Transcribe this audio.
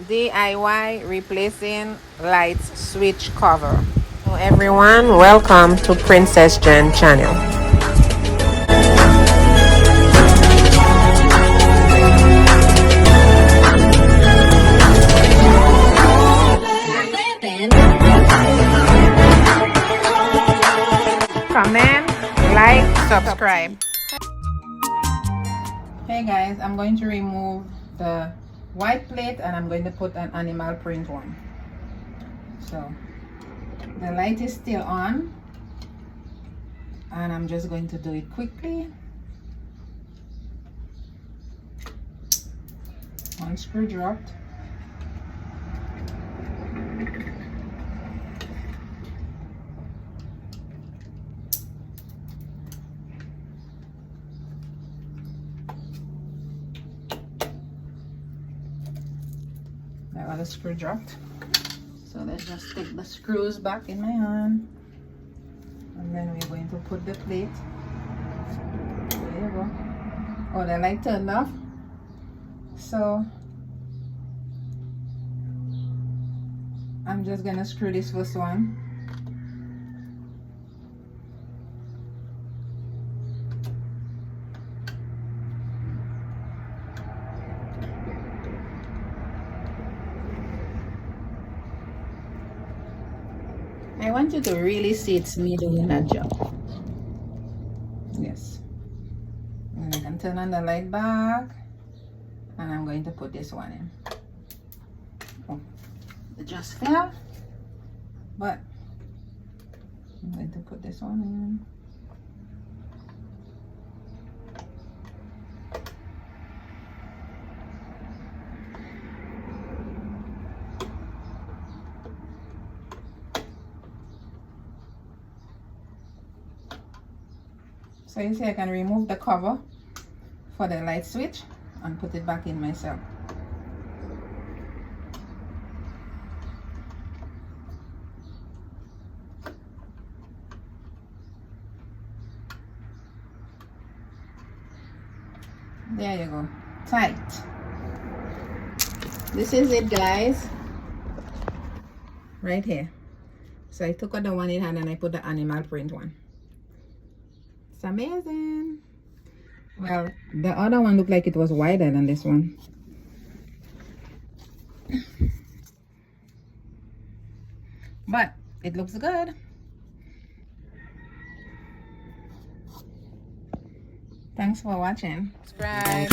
DIY replacing light switch cover. Hello everyone, welcome to Princess Jen channel. Comment, like, subscribe. Hey guys, I'm going to remove the white plate and I'm going to put an animal print one. So the light is still on and I'm just going to do it quickly. One screw dropped. That other screw dropped. So let's just take the screws back in my hand. And then we're going to put the plate. There you go. Oh, the light turned off. So I'm just gonna screw this first one. I want you to really see it's me doing that job. Yes. And I can turn on the light back. And I'm going to put this one in. Oh, it just fell. But I'm going to put this one in. So you see I can remove the cover for the light switch and put it back in myself. There you go. Tight. This is it, guys. Right here. So I took out the one in hand and I put the animal print one. It's amazing. Well, the other one looked like it was wider than this one. But it looks good. Thanks for watching. Subscribe.